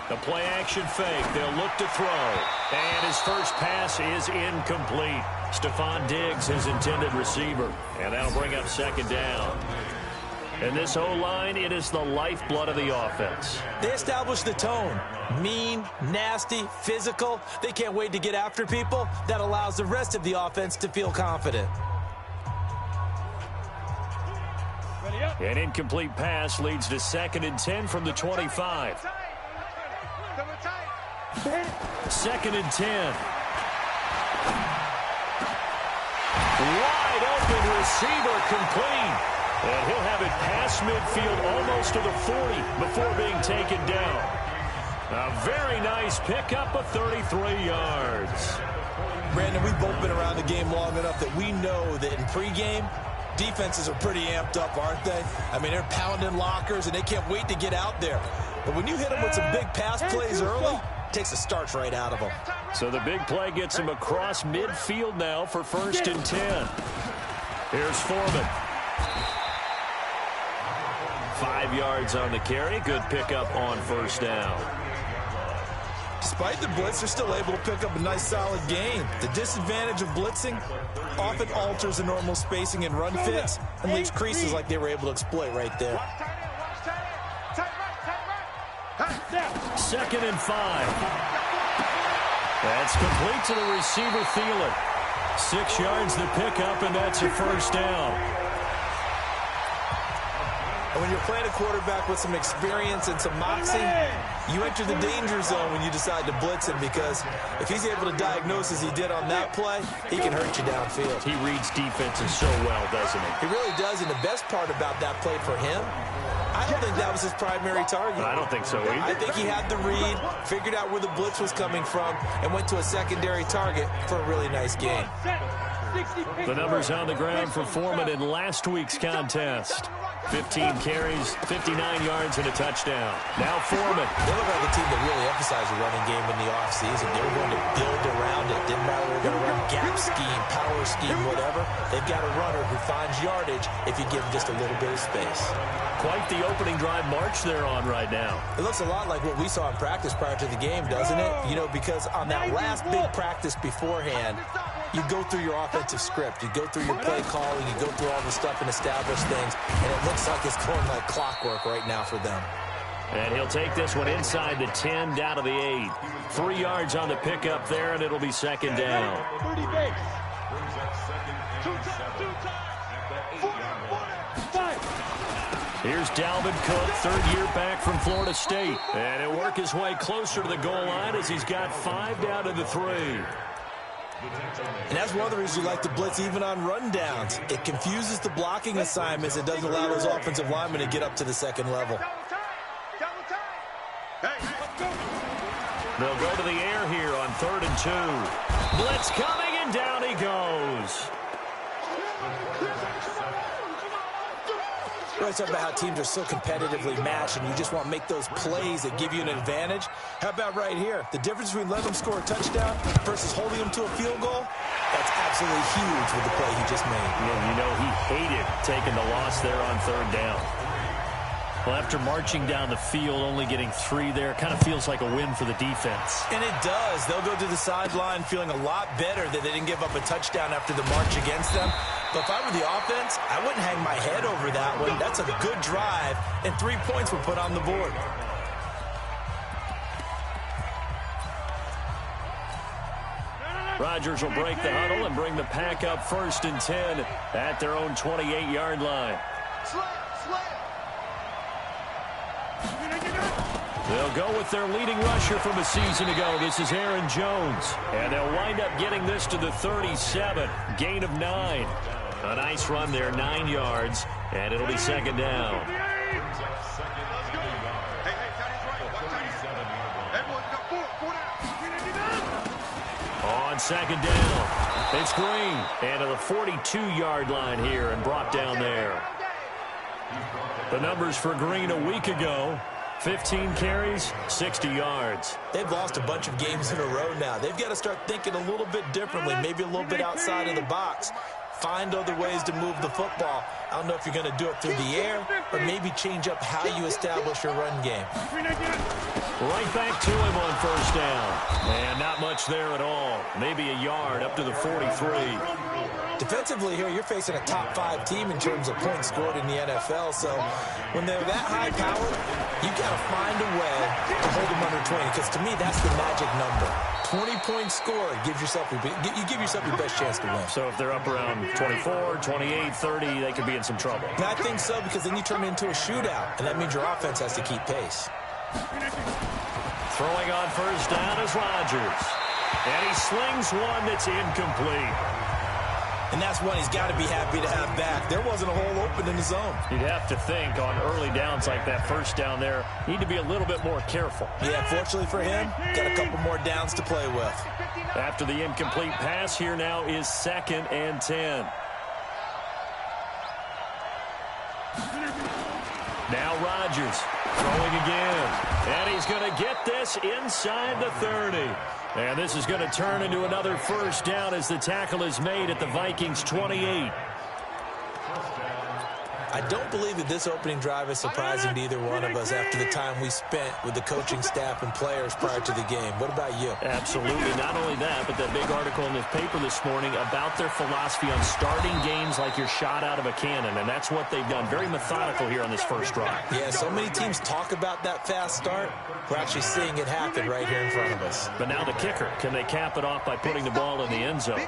The play action fake. They'll look to throw. And his first pass is incomplete. Stephon Diggs, his intended receiver. And that'll bring up second down. And this O-line, it is the lifeblood of the offense. They established the tone. Mean, nasty, physical. They can't wait to get after people. That allows the rest of the offense to feel confident. An incomplete pass leads to 2nd and 10 from the 25. 2nd and 10. Wide open receiver complete. And he'll have it past midfield almost to the 40 before being taken down. A very nice pickup of 33 yards. Brandon, we've both been around the game long enough that we know that in pregame, defenses are pretty amped up, aren't they? I mean, they're pounding lockers, and they can't wait to get out there. But when you hit them with some big pass plays early, it takes the starch right out of them. So the big play gets him across midfield now for 1st and 10. Here's Foreman. 5 yards on the carry. Good pickup on 1st down. Despite the blitz, they're still able to pick up a nice, solid gain. The disadvantage of blitzing often alters the normal spacing and run fits and leaves creases like they were able to exploit right there. 2nd and 5. That's complete to the receiver, Thielen. 6 yards the pickup, and that's a 1st down. And when you're playing a quarterback with some experience and some moxie, you enter the danger zone when you decide to blitz him, because if he's able to diagnose as he did on that play, he can hurt you downfield. He reads defenses so well, doesn't he? He really does, and the best part about that play for him, I don't think that was his primary target. I don't think so either. I think he had the read, figured out where the blitz was coming from, and went to a secondary target for a really nice gain. The numbers on the ground for Foreman in last week's contest. 15 carries, 59 yards, and a touchdown. Now Foreman. They look like a team that really emphasized the running game in the offseason. They were going to build around it. Didn't matter if they were going to run gap scheme, power scheme, whatever. They've got a runner who finds yardage if you give him just a little bit of space. Quite the opening drive march they're on right now. It looks a lot like what we saw in practice prior to the game, doesn't it? You know, because on that last big practice beforehand, you go through your offensive script. You go through your play calling. You go through all the stuff and establish things. And it looks like it's going like clockwork right now for them. And he'll take this one inside the 10, down to the 8. 3 yards on the pickup there, and it'll be 2nd down. Here's Dalvin Cook, 3rd year back from Florida State. And he'll work his way closer to the goal line as he's got 5 down to the 3. And that's one of the reasons you like to blitz even on rundowns. It confuses the blocking assignments. It doesn't allow those offensive linemen to get up to the 2nd level. They'll go to the air here on 3rd and 2. Blitz coming, and down he goes. We always talk about how teams are so competitively matched, and you just want to make those plays that give you an advantage. How about right here? The difference between letting them score a touchdown versus holding them to a field goal, that's absolutely huge with the play he just made. Yeah, you know, he hated taking the loss there on 3rd down. Well, after marching down the field, only getting 3 there, kind of feels like a win for the defense. And it does. They'll go to the sideline feeling a lot better that they didn't give up a touchdown after the march against them. But if I were the offense, I wouldn't hang my head over that one. That's a good drive, and 3 points were put on the board. Rodgers will break the huddle and bring the pack up 1st and 10 at their own 28-yard line. They'll go with their leading rusher from a season ago. This is Aaron Jones. And they'll wind up getting this to the 37. Gain of 9. A nice run there, 9 yards. And it'll be 2nd down. On 2nd down, it's Green. And to the 42-yard line here and brought down there. The numbers for Green a week ago: 15 carries, 60 yards. They've lost a bunch of games in a row now. They've got to start thinking a little bit differently, maybe a little bit outside of the box. find other ways to move the football. I don't know if you're going to do it through the air or maybe change up how you establish your run game. Right back to him on first down. And not much there at all. Maybe a yard up to the 43. Defensively here, you're facing a top 5 team in terms of points scored in the NFL. So when they're that high powered, you got to find a way to hold them under 20. Because to me, that's the magic number. 20 points scored gives yourself you give yourself your best chance to win. So if they're up around 24, 28, 30, they could be in some trouble. And I think so, because then you turn it into a shootout, and that means your offense has to keep pace. Throwing on first down is Rodgers. And he slings one that's incomplete. And that's one he's got to be happy to have back. There wasn't a hole open in the zone. You'd have to think on early downs like that first down there, need to be a little bit more careful. Yeah, fortunately for him, got a couple more downs to play with. After the incomplete pass, here now is 2nd and 10. Now Rodgers throwing again. And he's going to get this inside the 30. And this is going to turn into another first down as the tackle is made at the Vikings 28. I don't believe that this opening drive is surprising to either one of us after the time we spent with the coaching staff and players prior to the game. What about you? Absolutely. Not only that, but that big article in the paper this morning about their philosophy on starting games like you're shot out of a cannon, and that's what they've done. Very methodical here on this first drive. Yeah, so many teams talk about that fast start. We're actually seeing it happen right here in front of us. But now the kicker. Can they cap it off by putting the ball in the end zone?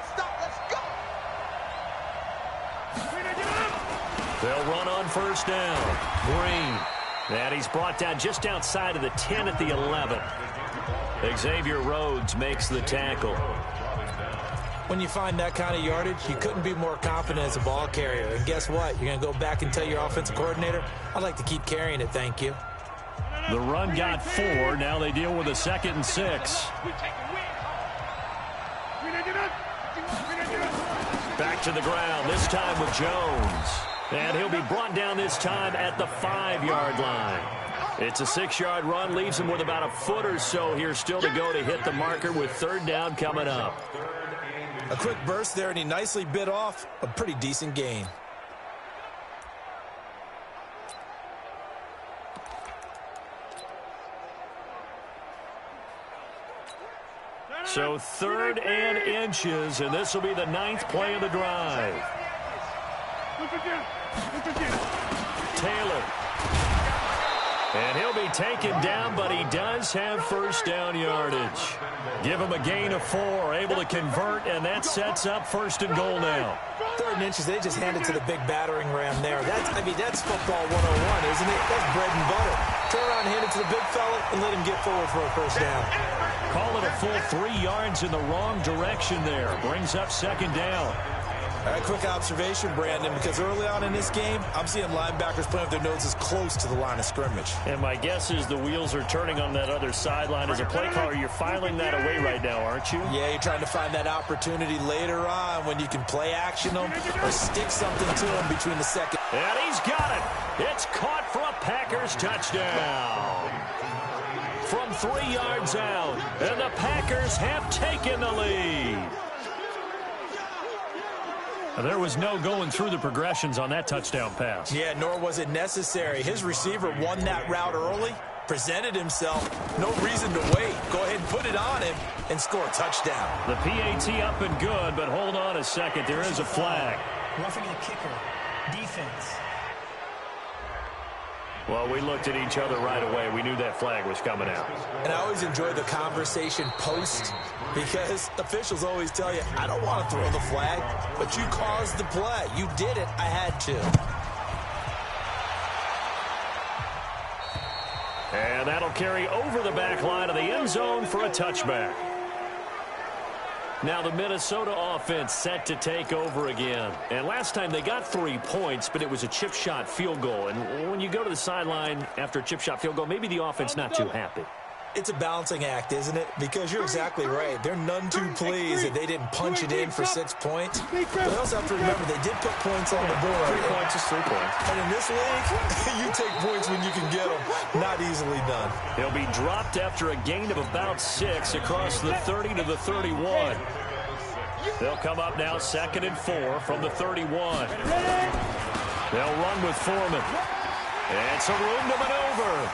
They'll run on first down. Green. And he's brought down just outside of the 10 at the 11. Xavier Rhodes makes the tackle. When you find that kind of yardage, you couldn't be more confident as a ball carrier. And guess what? You're going to go back and tell your offensive coordinator, I'd like to keep carrying it, thank you. The run got 4. Now they deal with a 2nd and 6. Back to the ground, this time with Jones. And he'll be brought down this time at the 5-yard line. It's a 6-yard run, leaves him with about a foot or so here still to go to hit the marker with 3rd down coming up. A quick burst there, and he nicely bit off a pretty decent gain. So 3rd and inches, and this will be the 9th play of the drive. Taylor. And he'll be taken down, but he does have first down yardage. Give him a gain of 4, able to convert, and that sets up 1st and goal now. 3rd and inches, they just handed to the big battering ram there. That's football 101, isn't it? That's bread and butter. Turn around, hand it to the big fella, and let him get forward for a first down. Call it a full 3 yards in the wrong direction there. Brings up 2nd down. All right, quick observation, Brandon, because early on in this game, I'm seeing linebackers playing with their noses close to the line of scrimmage. And my guess is the wheels are turning on that other sideline. As a play caller, you're filing that away right now, aren't you? Yeah, you're trying to find that opportunity later on when you can play action them or stick something to them between the second. And he's got it. It's caught for a Packers touchdown. From 3 yards out, and the Packers have taken the lead. There was no going through the progressions on that touchdown pass. Yeah, nor was it necessary. His receiver won that route early, presented himself. No reason to wait. Go ahead and put it on him and score a touchdown. The PAT up and good, but hold on a second. There is a flag. Roughing the kicker. Defense. Well, we looked at each other right away. We knew that flag was coming out. And I always enjoy the conversation post because officials always tell you, I don't want to throw the flag, but you caused the play. You did it. I had to. And that'll carry over the back line of the end zone for a touchback. Now the Minnesota offense set to take over again. And last time they got 3 points, but it was a chip shot field goal. And when you go to the sideline after a chip shot field goal, maybe the offense not too happy. It's a balancing act, isn't it? Because you're exactly right. They're none too pleased that they didn't punch it in for 6 points. But they also have to remember they did put points on the board. 3 points is 3 points. And in this league, you take points when you can get them. Not easily done. He'll be dropped after a gain of about 6 across the 30 to the 31. They'll come up now 2nd and 4 from the 31. They'll run with Foreman. And some room to maneuver.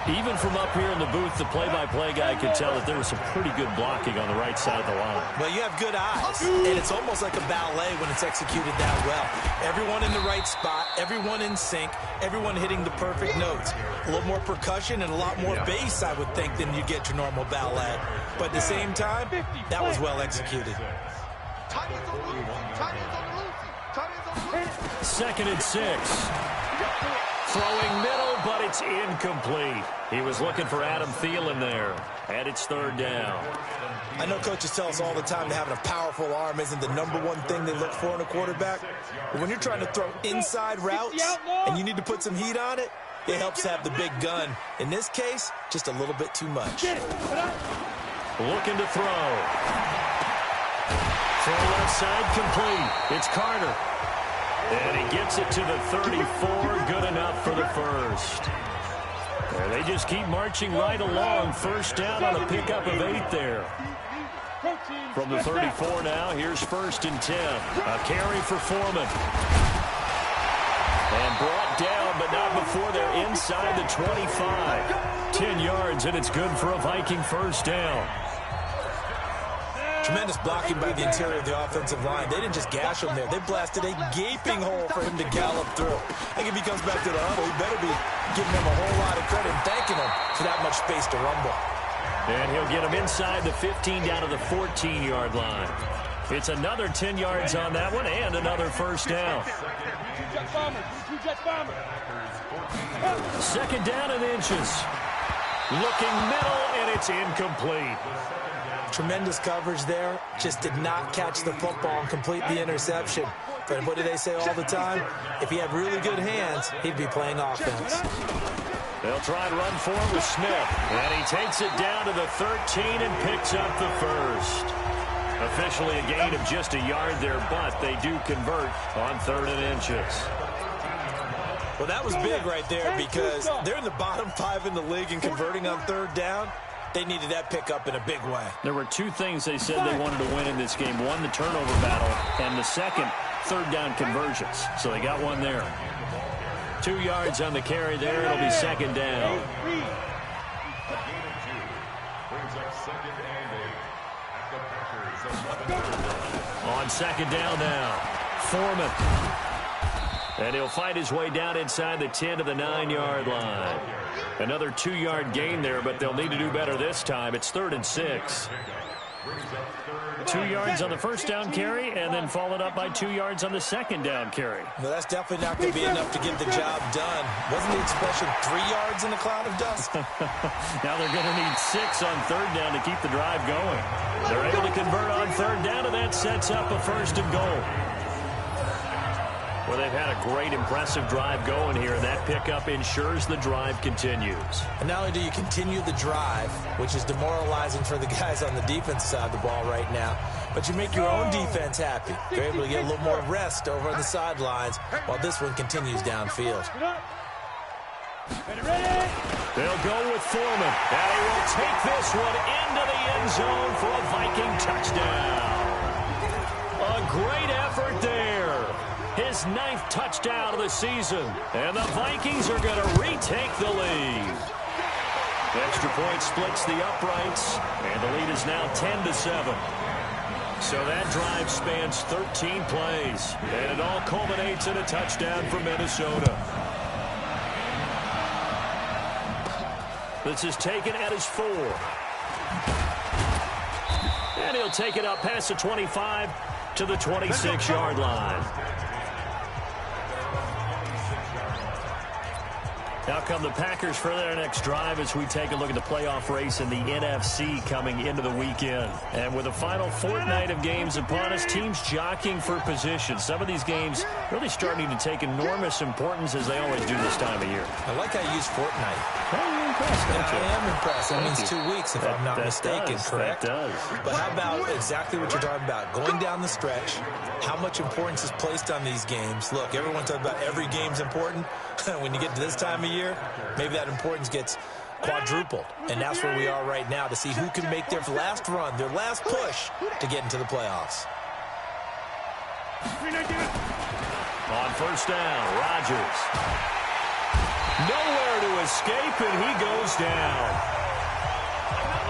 Even from up here in the booth, the play-by-play guy could tell that there was some pretty good blocking on the right side of the line. Well, you have good eyes, and it's almost like a ballet when it's executed that well. Everyone in the right spot, everyone in sync, everyone hitting the perfect notes. A little more percussion and a lot more bass, I would think, than you get your normal ballet. But at the same time, that was well executed. 2nd and 6. Throwing middle, but it's incomplete. He was looking for Adam Thielen there. And it's 3rd down. I know coaches tell us all the time that having a powerful arm isn't the #1 thing they look for in a quarterback. But when you're trying to throw inside routes and you need to put some heat on it, it helps have the big gun. In this case, just a little bit too much. Looking to throw. Throw left side complete. It's Carter. And he gets it to the 34. Good enough for the first. And they just keep marching right along. 1st down on a pickup of 8 there. From the 34 now, here's 1st and 10. A carry for Foreman. And brought down, but not before they're inside the 25. 10 yards, and it's good for a Viking 1st down. Tremendous blocking by the interior of the offensive line. They didn't just gash him there. They blasted a gaping hole for him to gallop through. I think if he comes back to the huddle, he better be giving him a whole lot of credit and thanking him for that much space to rumble. And he'll get him inside the 15 down to the 14-yard line. It's another 10 yards on that one and another 1st down. 2nd down and inches. Looking middle, and it's incomplete. Tremendous coverage there. Just did not catch the football and complete the interception. But what do they say all the time? If he had really good hands, he'd be playing offense. They'll try and run for it with Smith. And he takes it down to the 13 and picks up the first. Officially a gain of just a yard there, but they do convert on 3rd and inches. Well, that was big right there because they're in the bottom 5 in the league and converting on 3rd down. They needed that pickup in a big way. There were 2 things they said they wanted to win in this game. One, the turnover battle, and the second, 3rd down conversions. So they got one there. 2 yards on the carry there. It'll be 2nd down. On 2nd down now, Foreman. And he'll fight his way down inside the 10 to the 9-yard line. Another 2-yard gain there, but they'll need to do better this time. It's 3rd and 6. 2 yards on the 1st down carry, and then followed up by 2 yards on the 2nd down carry. Well, that's definitely not going to be enough to get the job done. Wasn't the expression 3 yards in a cloud of dust? Now they're going to need 6 on 3rd down to keep the drive going. They're able to convert on 3rd down, and that sets up a 1st and goal. Well, they've had a great, impressive drive going here, and that pickup ensures the drive continues. And not only do you continue the drive, which is demoralizing for the guys on the defense side of the ball right now, but you make your own defense happy. You're able to get a little more rest over on the sidelines while this one continues downfield. They'll go with Foreman, and he will take this one into the end zone for a Viking touchdown. A great effort there. His 9th touchdown of the season. And the Vikings are going to retake the lead. Extra point splits the uprights. And the lead is now 10-7. So that drive spans 13 plays. And it all culminates in a touchdown for Minnesota. This is taken at his 4. And he'll take it up past the 25 to the 26-yard line. Now come the Packers for their next drive as we take a look at the playoff race in the NFC coming into the weekend. And with the final fortnight of games upon us, teams jockeying for position. Some of these games really starting to take enormous importance as they always do this time of year. I like how you use fortnight. Well, you're impressed, don't you? I am impressed. That means 2 weeks if I'm not mistaken, correct? That does. But how about exactly what you're talking about? Going down the stretch, how much importance is placed on these games. Look, everyone talks about every game's important. When you get to this time of year, maybe that importance gets quadrupled. And that's where we are right now to see who can make their last run, their last push to get into the playoffs. On first down, Rodgers. Nowhere to escape, and he goes down.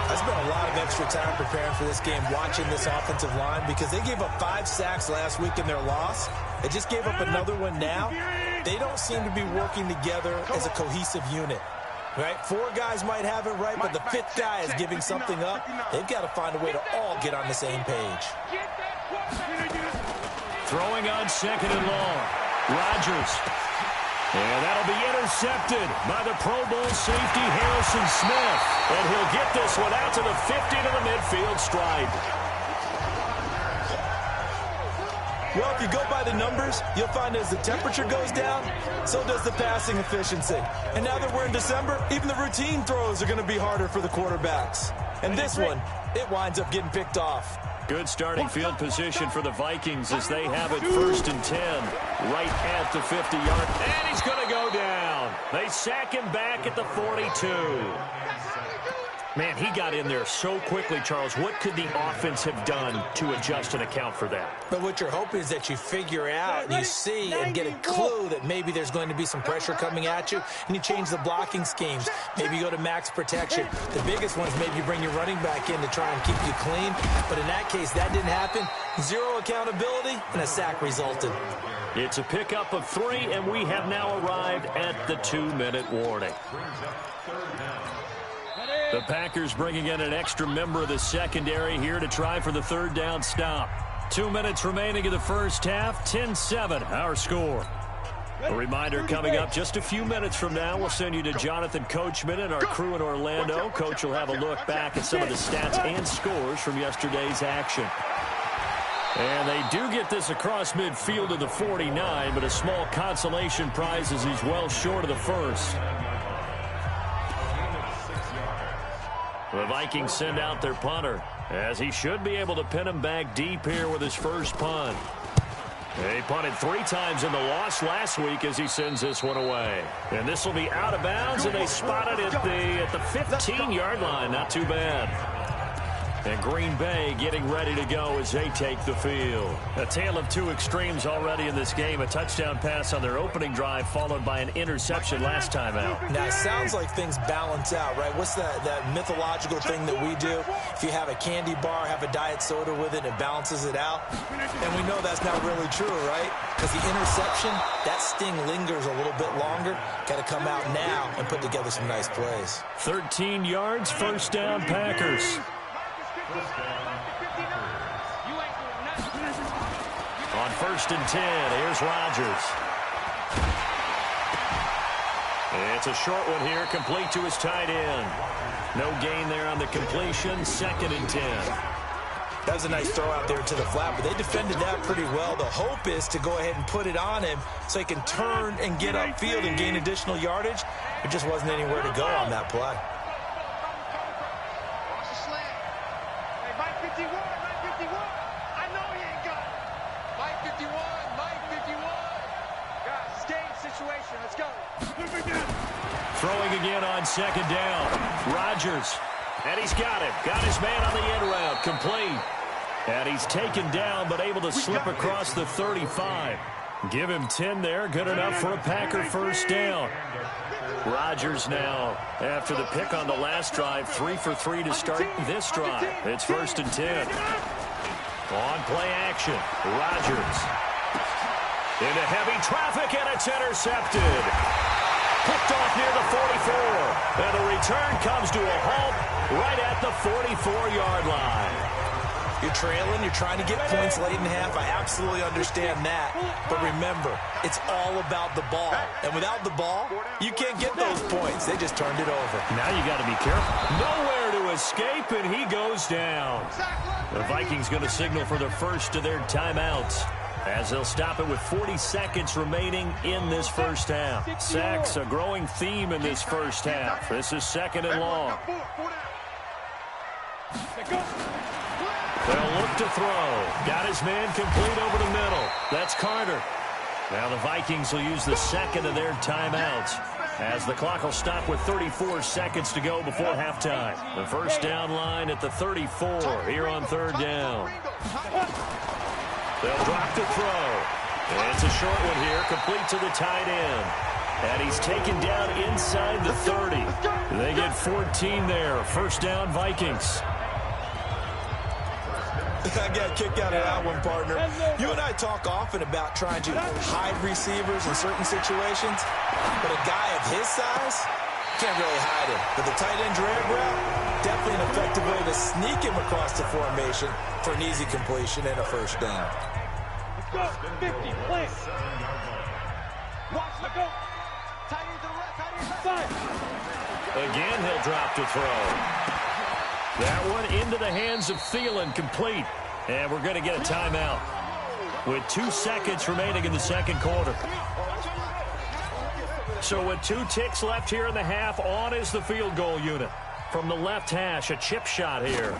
I spent a lot of extra time preparing for this game, watching this offensive line, because they gave up 5 sacks last week in their loss. They just gave up another one now. They don't seem to be working together as a cohesive unit. Right? 4 guys might have it right, but the 5th guy is giving something up. They've got to find a way to all get on the same page. Throwing on second and long. Rodgers. And that'll be intercepted by the Pro Bowl safety Harrison Smith. And he'll get this one out to the 50 to the midfield stripe. Well, if you go by the numbers, you'll find as the temperature goes down, so does the passing efficiency. And now that we're in December, even the routine throws are going to be harder for the quarterbacks. And this one, it winds up getting picked off. Good starting field position for the Vikings as they have it 1st and 10 right at the 50-yard. And he's going to go down. They sack him back at the 42. Man, he got in there so quickly, Charles. What could the offense have done to adjust and account for that? But what you're hoping is that you figure out and you see and get a clue that maybe there's going to be some pressure coming at you, and you change the blocking schemes. Maybe you go to max protection. The biggest one is maybe you bring your running back in to try and keep you clean. But in that case, that didn't happen. 0 accountability, and a sack resulted. It's a pickup of 3, and we have now arrived at the 2-minute warning. The Packers bringing in an extra member of the secondary here to try for the 3rd down stop. 2 minutes remaining in the first half. 10-7, our score. A reminder coming up just a few minutes from now. We'll send you to Jonathan Coachman and our crew in Orlando. Coach will have a look back at some of the stats and scores from yesterday's action. And they do get this across midfield to the 49, but a small consolation prize as he's well short of the first. The Vikings send out their punter, as he should be able to pin him back deep here with his first punt. They punted 3 times in the loss last week as he sends this one away. And this will be out of bounds, and they spot it at the 15-yard line. Not too bad. And Green Bay getting ready to go as they take the field. A tale of 2 extremes already in this game. A touchdown pass on their opening drive followed by an interception last time out. Now, it sounds like things balance out, right? What's that mythological thing that we do? If you have a candy bar, have a diet soda with it, it balances it out. And we know that's not really true, right? Because the interception, that sting lingers a little bit longer. Got to come out now and put together some nice plays. 13 yards, first down, Packers. On 1st and 10, here's Rodgers. It's a short one here, complete to his tight end. No gain there on the completion, 2nd and 10. That was a nice throw out there to the flat, but they defended that pretty well. The hope is to go ahead and put it on him so he can turn and get upfield and gain additional yardage. There just wasn't anywhere to go on that play. Throwing again on 2nd down. Rodgers. And he's got him. Got his man on the end route. Complete. And he's taken down but able to slip across the 35. Give him 10 there. Good enough for a Packer first down. Rodgers now, after the pick on the last drive, 3 for 3 to start this drive. It's 1st and 10. On play action. Rodgers. Into heavy traffic, and it's intercepted. Picked off near the 44. And the return comes to a halt right at the 44-yard line. You're trailing, you're trying to get points late in half. I absolutely understand that. But remember, it's all about the ball. And without the ball, you can't get those points. They just turned it over. Now you got to be careful. Nowhere to escape, and he goes down. The Vikings going to signal for the first of their timeouts, as they'll stop it with 40 seconds remaining in this first half. Sacks, a growing theme in this first half. This is 2nd and long. They'll look to throw. Got his man complete over the middle. That's Carter. Now the Vikings will use the second of their timeouts as the clock will stop with 34 seconds to go before halftime. The first down line at the 34 here on third down. They'll drop the throw. And it's a short one here, complete to the tight end. And he's taken down inside the 30. They get 14 there. First down, Vikings. I got a kick out of that one, partner. You and I talk often about trying to hide receivers in certain situations, but a guy of his size can't really hide him. But the tight end drag route, definitely an effective way to sneak him across the formation for an easy completion and a first down. Let's go. 50, play. Watch, let go. Tight end to the right, Again, he'll drop to throw. That one into the hands of Thielen, complete. And we're going to get a timeout with 2 seconds remaining in the second quarter. So with 2 ticks left here in the half, on is the field goal unit. From the left hash, a chip shot here.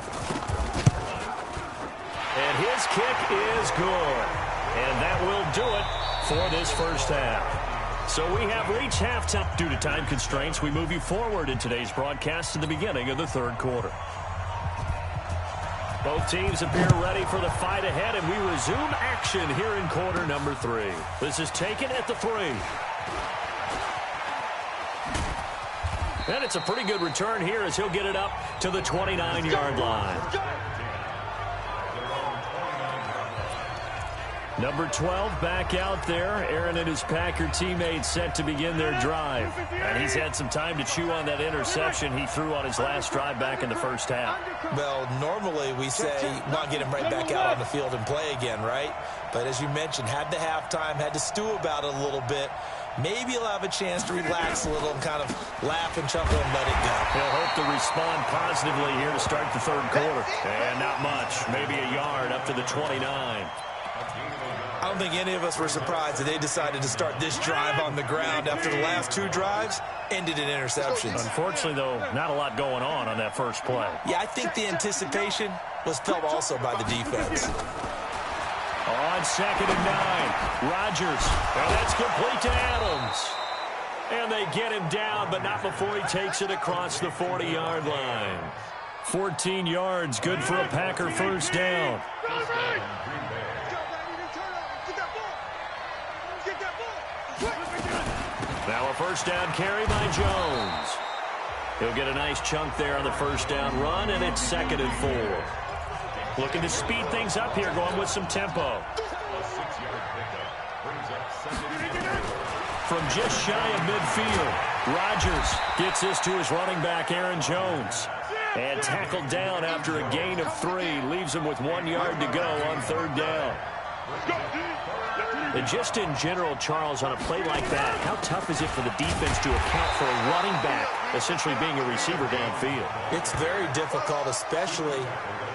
And his kick is good. And that will do it for this first half. So we have reached halftime. Due to time constraints, we move you forward in today's broadcast to the beginning of the third quarter. Both teams appear ready for the fight ahead, and we resume action here in quarter number 3. This is taken at the 3. And it's a pretty good return here as he'll get it up to the 29-yard line. Number 12 back out there. Aaron and his Packer teammates set to begin their drive. And he's had some time to chew on that interception he threw on his last drive back in the first half. Well, normally we say, well, get him right back out on the field and play again, right? But as you mentioned, had the halftime, had to stew about it a little bit. Maybe he'll have a chance to relax a little and kind of laugh and chuckle and let it go. He'll hope to respond positively here to start the third quarter. And not much, maybe a yard up to the 29. I don't think any of us were surprised that they decided to start this drive on the ground after the last 2 drives ended in interceptions. Unfortunately, though, not a lot going on that first play. Yeah, I think the anticipation was felt also by the defense. On second and 9, Rodgers. And that's complete to Adams. And they get him down, but not before he takes it across the 40-yard line. 14 yards, good for a Packer first down. Now a first down carry by Jones. He'll get a nice chunk there on the first down run, and it's 2nd and 4. Looking to speed things up here, going with some tempo. From just shy of midfield, Rodgers gets this to his running back, Aaron Jones. And tackled down after a gain of 3. Leaves him with 1 yard to go on third down. And just in general, Charles, on a play like that, how tough is it for the defense to account for a running back essentially being a receiver downfield? It's very difficult, especially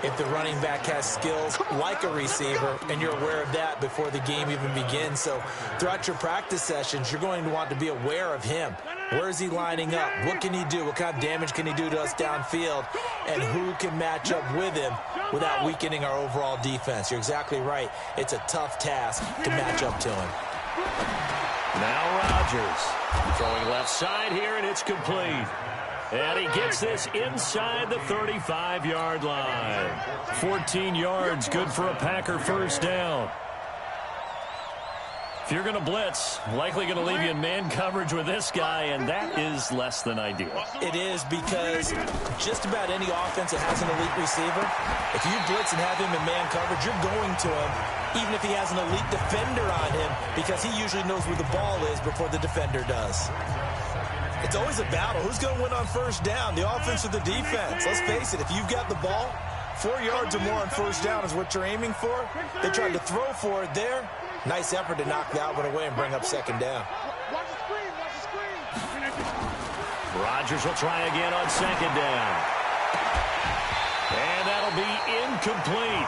if the running back has skills like a receiver, and you're aware of that before the game even begins. So throughout your practice sessions, you're going to want to be aware of him. Where is he lining up? What can he do? What kind of damage can he do to us downfield? And who can match up with him without weakening our overall defense? You're exactly right. It's a tough task to match up to him. Now Rodgers throwing left side here, and it's complete. And he gets this inside the 35-yard line. 14 yards, good for a Packer first down. If you're going to blitz, likely going to leave you in man coverage with this guy, and that is less than ideal. It is, because just about any offense that has an elite receiver, if you blitz and have him in man coverage, you're going to him, even if he has an elite defender on him, because he usually knows where the ball is before the defender does. It's always a battle. Who's going to win on first down, the offense or the defense? Let's face it, if you've got the ball, 4 yards or more on first down is what you're aiming for. They tried to throw for it there. Nice effort to knock that one away and bring up second down. Rodgers will try again on second down. And that'll be incomplete.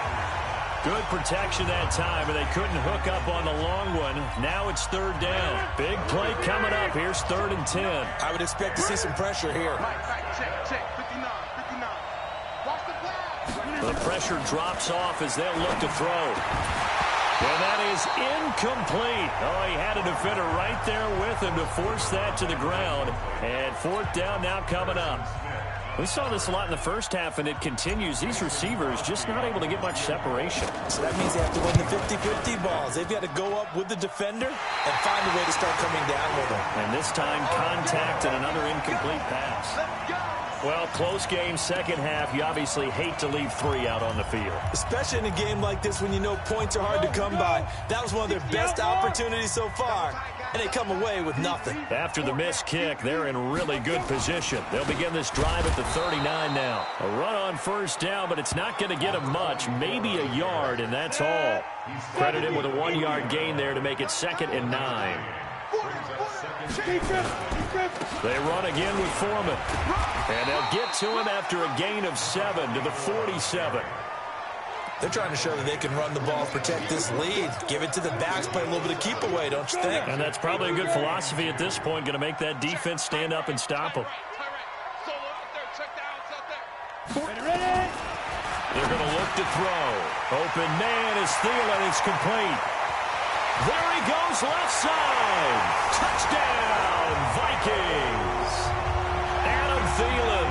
Good protection that time, and they couldn't hook up on the long one. Now it's third down. Big play coming up. Here's 3rd and 10. I would expect to see some pressure here. Check. 59. Watch the pass. The pressure drops off as they'll look to throw. And that is incomplete. Oh, he had a defender right there with him to force that to the ground. And fourth down now coming up. We saw this a lot in the first half, and it continues. These receivers just not able to get much separation. So that means they have to win the 50-50 balls. They've got to go up with the defender and find a way to start coming down with them. And this time, contact and another incomplete pass. Well, close game, second half. You obviously hate to leave 3 out on the field. Especially in a game like this when you know points are hard to come by. That was one of their best opportunities so far, and they come away with nothing. After the missed kick, they're in really good position. They'll begin this drive at the 39 now. A run on first down, but it's not going to get them much, maybe a yard, and that's all. Credit him with a 1-yard gain there to make it 2nd and 9. They run again with Foreman. And they'll get to him after a gain of 7 to the 47. They're trying to show that they can run the ball, protect this lead. Give it to the backs, play a little bit of keep away, don't you think? And that's probably a good philosophy at this point, going to make that defense stand up and stop them. They're going to look to throw. Open man is Thielen. It's complete. There he goes, left side. Touchdown, Vikings. Adam Thielen,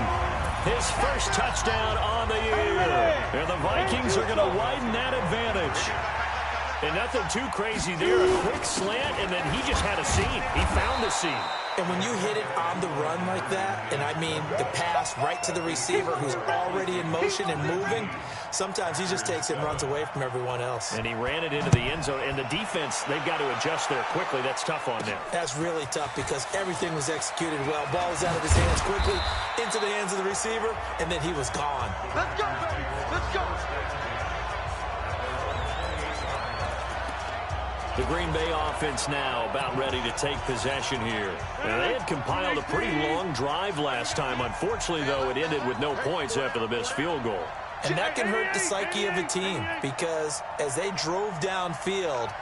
his first touchdown on the year. And the Vikings are going to widen that advantage. And nothing too crazy there. A quick slant, and then he just had a seam. He found the seam. And when you hit it on the run like that, and I mean the pass right to the receiver who's already in motion and moving, sometimes he just takes it and runs away from everyone else. And he ran it into the end zone. And the defense, they've got to adjust there quickly. That's tough on them. That's really tough because everything was executed well. Ball was out of his hands quickly, into the hands of the receiver, and then he was gone. Let's go, baby. Let's go. The Green Bay offense now about ready to take possession here. And they had compiled a pretty long drive last time. Unfortunately, though, it ended with no points after the missed field goal. And that can hurt the psyche of a team because as they drove downfield,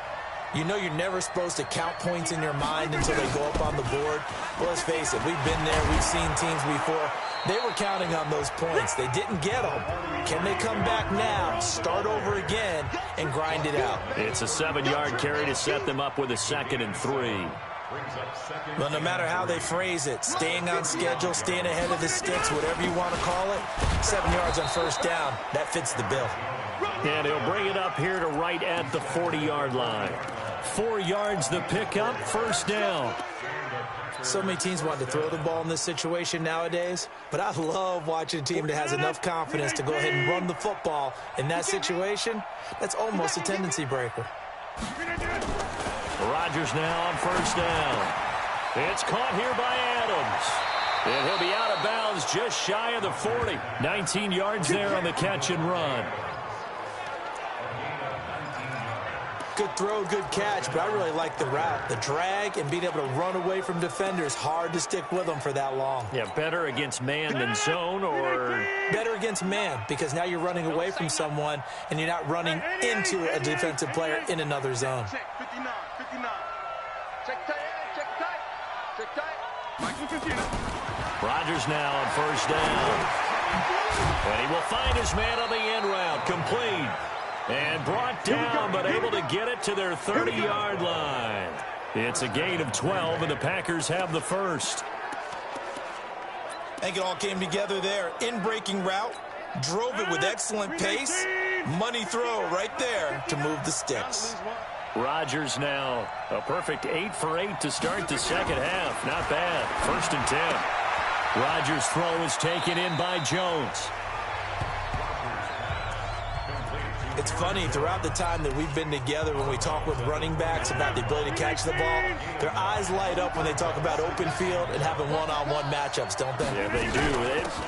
you know you're never supposed to count points in your mind until they go up on the board. Well, let's face it, we've been there. We've seen teams before. They were counting on those points. They didn't get them. Can they come back now, start over again, and grind it out? It's a 7-yard carry to set them up with a 2nd and 3. Well, no matter how they phrase it, staying on schedule, staying ahead of the sticks, whatever you want to call it, 7 yards on first down, that fits the bill. And he'll bring it up here to right at the 40-yard line. 4 yards the pickup, first down. So many teams want to throw the ball in this situation nowadays, but I love watching a team that has enough confidence to go ahead and run the football in that situation. That's almost a tendency breaker. Rodgers now on first down. It's caught here by Adams. And he'll be out of bounds just shy of the 40. 19 yards there on the catch and run. Good throw, good catch, but I really like the route. The drag and being able to run away from defenders, hard to stick with them for that long. Yeah, better against man than zone, or? Better against man, because now you're running away from someone and you're not running into a defensive player in another zone. Check 59, 59. Check tight, check tight. Check tight. Michael 59. Rodgers now on first down. And he will find his man on the end route, complete. And brought down, but able to get it to their 30-yard line. It's a gain of 12, and the Packers have the first. I think it all came together there. In-breaking route, drove it with excellent pace. Money throw right there to move the sticks. Rodgers now a perfect 8 for 8 to start the second half. Not bad. 1st and 10. Rodgers' throw is taken in by Jones. It's funny, throughout the time that we've been together, when we talk with running backs about the ability to catch the ball, their eyes light up when they talk about open field and having one-on-one matchups, don't they? Yeah, they do.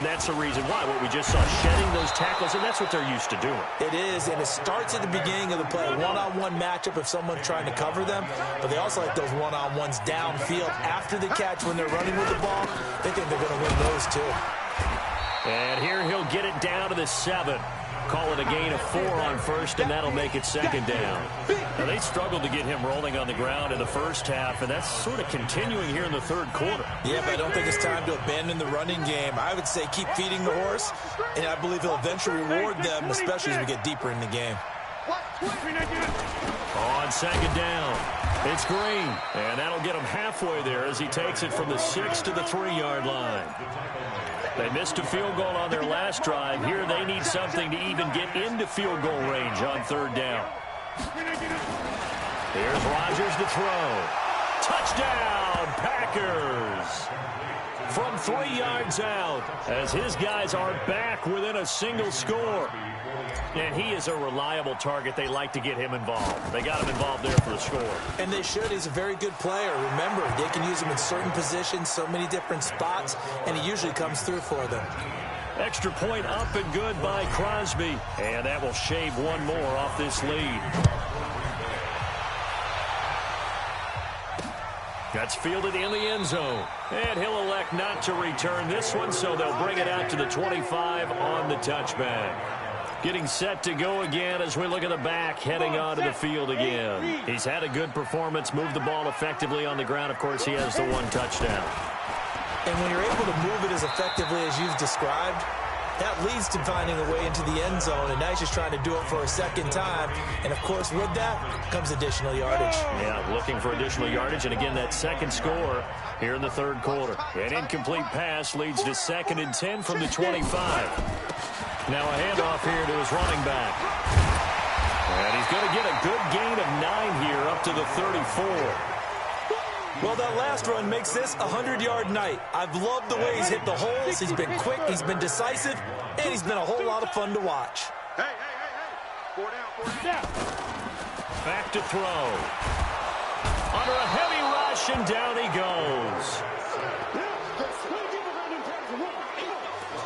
That's the reason why. What we just saw, shedding those tackles, and that's what they're used to doing. It is, and it starts at the beginning of the play. One-on-one matchup if someone's trying to cover them, but they also like those one-on-ones downfield after the catch when they're running with the ball. They think they're going to win those too. And here he'll get it down to the 7. Call it a gain of 4 on first, and that'll make it 2nd down. Now, they struggled to get him rolling on the ground in the first half, and that's sort of continuing here in the third quarter. Yeah, but I don't think it's time to abandon the running game. I would say keep feeding the horse, and I believe he'll eventually reward them, especially as we get deeper in the game. On second down, it's Green, and that'll get him halfway there as he takes it from the 6 to the 3-yard line. They missed a field goal on their last drive. Here they need something to even get into field goal range on third down. Here's Rodgers to throw. Touchdown, Packers! From 3 yards out, as his guys are back within a single score. And he is a reliable target. They like to get him involved. They got him involved there for the score. And they should. He's a very good player. Remember, they can use him in certain positions, so many different spots, and he usually comes through for them. Extra point up and good by Crosby. And that will shave one more off this lead. That's fielded in the end zone. And he'll elect not to return this one, so they'll bring it out to the 25 on the touchback. Getting set to go again as we look at the back, heading onto the field again. He's had a good performance, moved the ball effectively on the ground. Of course, he has the one touchdown. And when you're able to move it as effectively as you've described, that leads to finding a way into the end zone, and now he's just trying to do it for a second time. And, of course, with that comes additional yardage. Yeah, looking for additional yardage, and again, that second score here in the third quarter. An incomplete pass leads to 2nd and 10 from the 25. Now a handoff here to his running back. And he's going to get a good gain of 9 here up to the 34. Well, that last run makes this a 100-yard night. I've loved the way he's hit the holes. He's been quick, he's been decisive, and he's been a whole lot of fun to watch. Hey. 4 down. Back to throw. Under a heavy rush, and down he goes.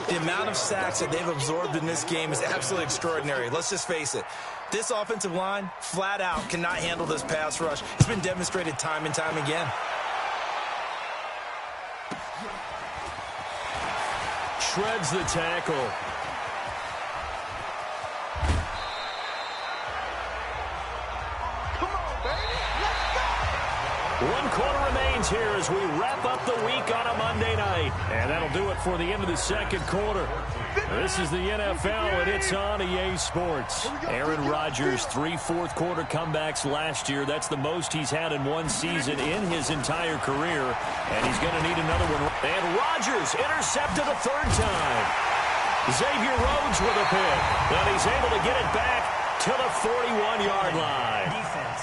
The amount of sacks that they've absorbed in this game is absolutely extraordinary. Let's just face it. This offensive line, flat out, cannot handle this pass rush. It's been demonstrated time and time again. Shreds the tackle. Come on, baby. Let's go. 1 quarter remains here as we wrap up the week on a Monday night. And that'll do it for the end of the second quarter. This is the NFL, and it's on EA Sports. Aaron Rodgers, 3 fourth-quarter comebacks last year. That's the most he's had in one season in his entire career. And he's going to need another one. And Rodgers intercepted a 3rd time. Xavier Rhodes with a pick. And he's able to get it back to the 41-yard line. Defense.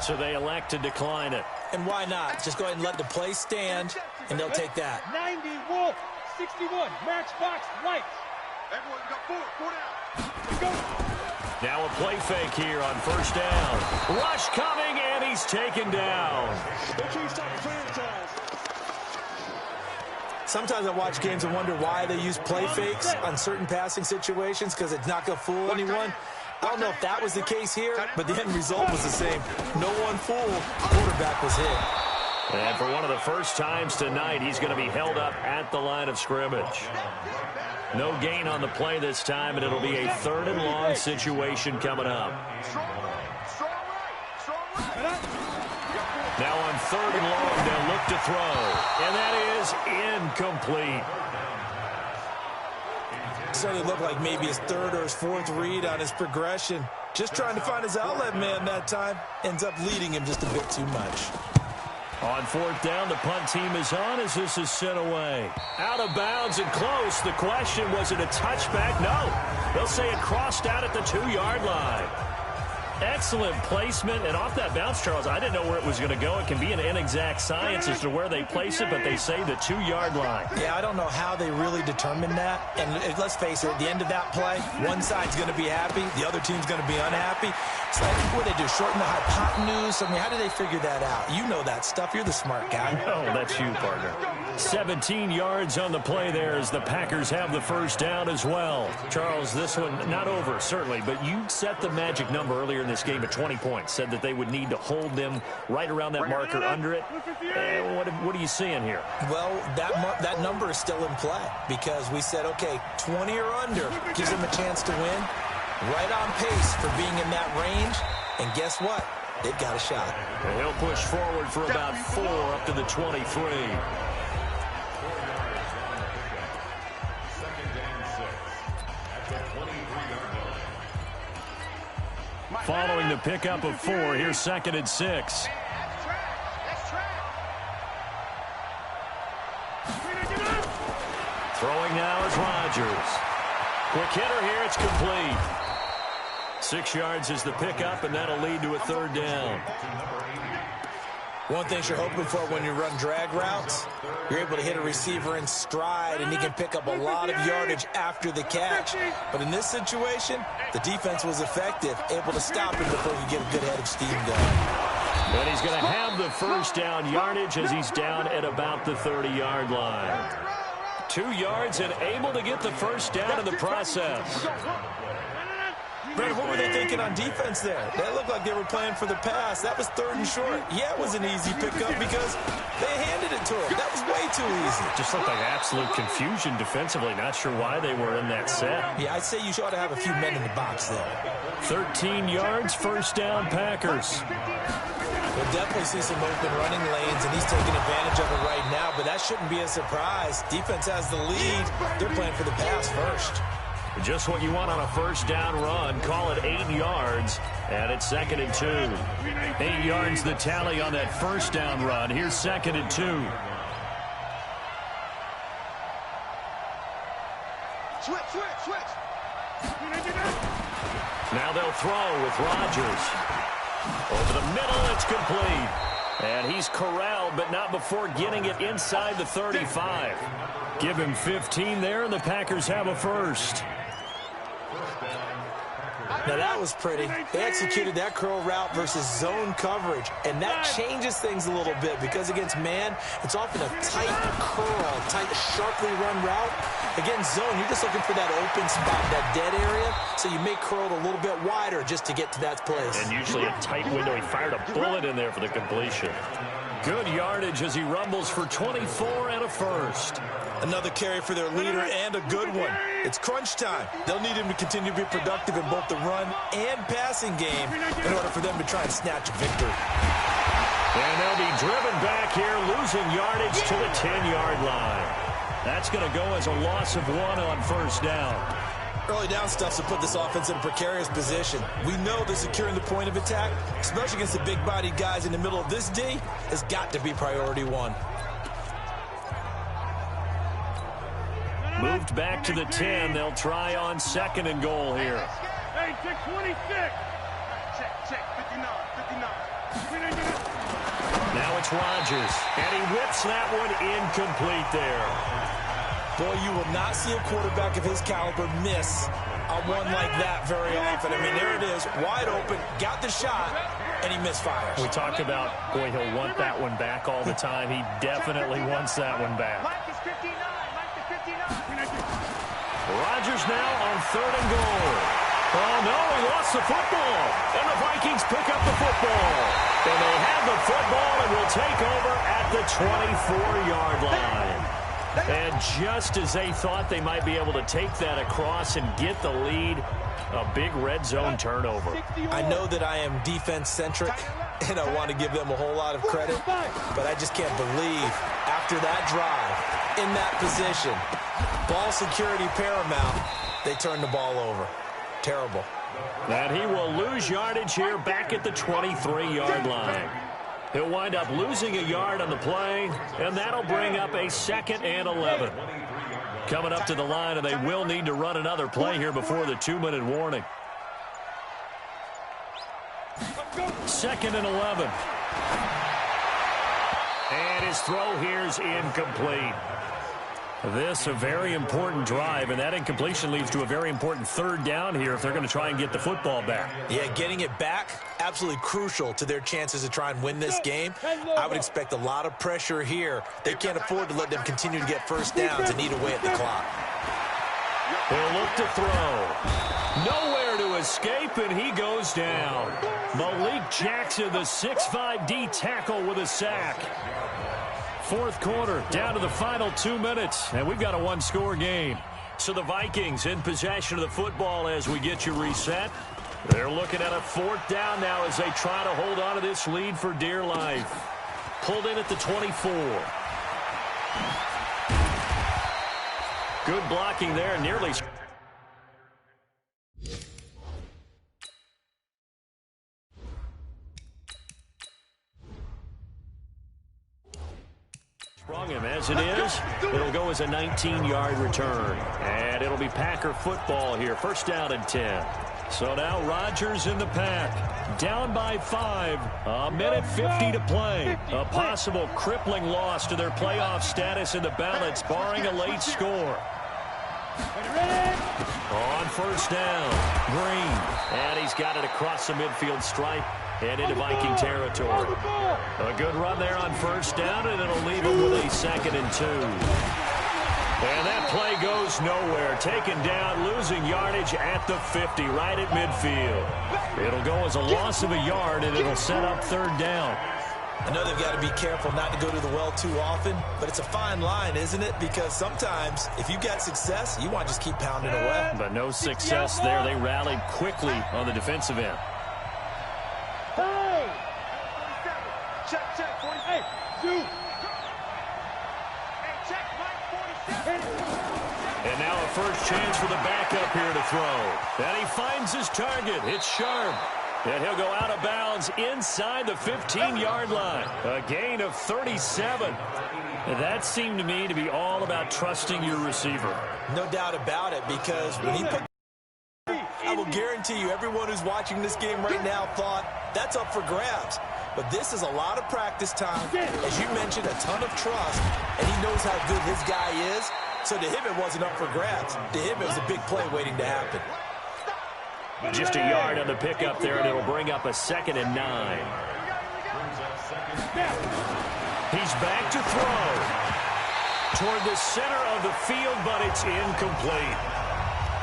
So they elect to decline it. And why not? Just go ahead and let the play stand, and they'll take that. 90 Wolf, 61, Matchbox Lights. Everyone's got 4 down. Let's go. Now a play fake here on 1st down. Rush coming, and he's taken down. Sometimes I watch games and wonder why they use play fakes on certain passing situations, because it's not going to fool anyone. I don't know if that was the case here, but the end result was the same. No one fooled. Quarterback was hit. And for one of the first times tonight, he's going to be held up at the line of scrimmage. No gain on the play this time, and it'll be a 3rd and long situation coming up. Now on 3rd and long, they'll look to throw. And that is incomplete. Started to look like maybe his 3rd or his 4th read on his progression. Just trying to find his outlet man that time. Ends up leading him just a bit too much. On 4th down, the punt team is on as this is sent away. Out of bounds and close. The question, was it a touchback? No. They'll say it crossed out at the 2-yard line. Excellent placement, and off that bounce, Charles, I didn't know where it was going to go. It can be an inexact science as to where they place it, but they say the 2-yard line. Yeah, I don't know how they really determined that. And let's face it, at the end of that play, one side's going to be happy, the other team's going to be unhappy. It's like, what do they do, shorten the hypotenuse? I mean, how do they figure that out? You know that stuff. You're the smart guy. Oh, that's you, partner. 17 yards on the play there as the Packers have the 1st down as well. Charles, this one not over, certainly, but you set the magic number earlier in this game at 20 points. Said that they would need to hold them right around that marker under it. What are you seeing here? Well, that number is still in play because we said, okay, 20 or under gives them a chance to win. Right on pace for being in that range. And guess what? They've got a shot. And he'll push forward for about 4 up to the 23. following the pickup of 4. Here's 2nd and 6. Throwing now is Rodgers. Quick hitter here. It's complete. 6 yards is the pickup, and that'll lead to a 3rd down. One thing you're hoping for when you run drag routes, you're able to hit a receiver in stride, and he can pick up a lot of yardage after the catch. But in this situation, the defense was effective, able to stop him before he get a good head of steam going. And he's going to have the 1st down yardage as he's down at about the 30-yard line. 2 yards and able to get the 1st down in the process. Brett, what were they thinking on defense there? That looked like they were playing for the pass. That was 3rd and short. Yeah, it was an easy pickup because they handed it to him. That was way too easy. Just looked like absolute confusion defensively. Not sure why they were in that set. Yeah, I'd say you ought to have a few men in the box there. 13 yards, 1st down, Packers. We'll definitely see some open running lanes, and he's taking advantage of it right now, but that shouldn't be a surprise. Defense has the lead. They're playing for the pass first. Just what you want on a 1st down run. Call it 8 yards, and it's 2nd and 2. 8 yards the tally on that 1st down run. Here's 2nd and 2. Switch. Now they'll throw with Rodgers. Over the middle, it's complete. And he's corralled, but not before getting it inside the 35. Give him 15 there, and the Packers have a 1st. Now that was pretty. They executed that curl route versus zone coverage, and that changes things a little bit because against man, it's often a tight curl, tight, sharply run route. Against zone, you're just looking for that open spot, that dead area, so you may curl it a little bit wider just to get to that place. And usually a tight window. He fired a bullet in there for the completion. Good yardage as he rumbles for 24 and a 1st. Another carry for their leader and a good one. It's crunch time. They'll need him to continue to be productive in both the run and passing game in order for them to try and snatch a victory. And they'll be driven back here, losing yardage to the 10-yard line. That's going to go as a loss of 1 on 1st down. Early down stuff to put this offense in a precarious position. We know that securing the point of attack, especially against the big-bodied guys in the middle of this D, has got to be priority 1. Moved back to the 10. They'll try on 2nd and goal here. Hey, check 26. Check. 59. Now it's Rodgers, and he whips that one incomplete there. Boy, you will not see a quarterback of his caliber miss a one like that very often. I mean, there it is, wide open, got the shot, and he misfires. We talk about, boy, he'll want that one back all the time. He definitely wants that one back. Mike is 59. Rodgers now on 3rd and goal. Oh, no, he lost the football. And the Vikings pick up the football. And they have the football and will take over at the 24-yard line. And just as they thought they might be able to take that across and get the lead, a big red zone turnover. I know that I am defense-centric, and I want to give them a whole lot of credit, but I just can't believe after that drive, in that position, ball security paramount, they turn the ball over. Terrible. And he will lose yardage here back at the 23-yard line. He'll wind up losing a yard on the play, and that'll bring up a 2nd and 11. Coming up to the line, and they will need to run another play here before the 2-minute warning. 2nd and 11. And his throw here is incomplete. This a very important drive, and that incompletion leads to a very important 3rd down here if they're going to try and get the football back. Yeah, getting it back, absolutely crucial to their chances to try and win this game. I would expect a lot of pressure here. They can't afford to let them continue to get 1st downs and eat away at the clock. They'll look to throw. Nowhere to escape, and he goes down. Malik Jackson, the 6'5" D tackle with a sack. 4th quarter, down to the final 2 minutes, and we've got a 1-score game. So the Vikings in possession of the football as we get you reset. They're looking at a 4th down now as they try to hold on to this lead for dear life. Pulled in at the 24. Good blocking there, nearly as it is. It'll go as a 19-yard return. And it'll be Packer football here. First down and 10. So now Rodgers in the pack. Down by 5. A minute 50 to play. A possible crippling loss to their playoff status in the balance, barring a late score. On first down, Green. And he's got it across the midfield stripe and into Viking territory. A good run there on first down, and it'll leave him with a 2nd and 2. And that play goes nowhere. Taken down, losing yardage at the 50, right at midfield. It'll go as a loss of a yard, and it'll set up 3rd down. I know they've got to be careful not to go to the well too often, but it's a fine line, isn't it? Because sometimes, if you've got success, you want to just keep pounding away. But no success there. They rallied quickly on the defensive end. Hey! Check, 47. Hey, Zoo! Hey, check, Mike, 47. And now a first chance for the backup here to throw. And he finds his target. It's Sharp. And he'll go out of bounds inside the 15-yard line. A gain of 37. That seemed to me to be all about trusting your receiver. No doubt about it, because when he put... I will guarantee you, everyone who's watching this game right now thought, that's up for grabs. But this is a lot of practice time. As you mentioned, a ton of trust, and he knows how good his guy is. So to him, it wasn't up for grabs. To him, it was a big play waiting to happen. Just a yard on the pickup there, and it'll bring up a 2nd and 9. He's back to throw toward the center of the field, but it's incomplete.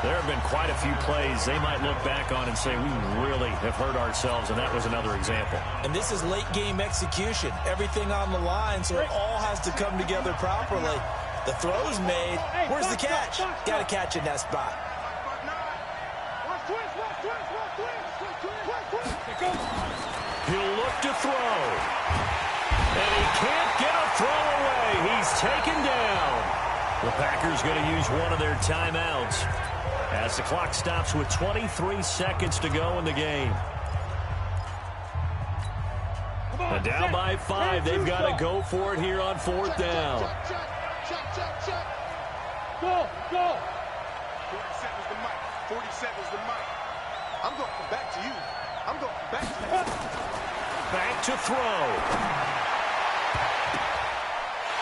There have been quite a few plays they might look back on and say, we really have hurt ourselves, and that was another example. And this is late-game execution. Everything on the line, so it all has to come together properly. The throw's made. Where's the catch? Got to catch in that spot. He'll look to throw. And he can't get a throw away. He's taken down. The Packers going to use one of their timeouts as the clock stops with 23 seconds to go in the game. And down by 5. They've got to go for it here on 4th down. Check. Go! 47 is the mic. 47 is the mic. I'm going to come back to you. Back to throw.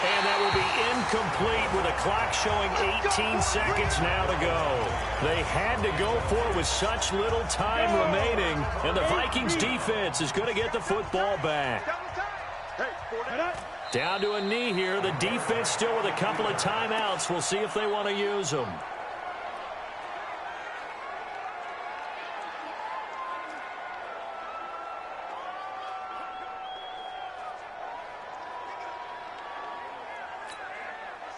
And that will be incomplete with a clock showing 18 seconds now to go. They had to go for it with such little time remaining, and the Vikings defense is going to get the football back. Down to a knee here. The defense still with a couple of timeouts. We'll see if they want to use them.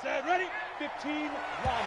Set, ready? 15, 1.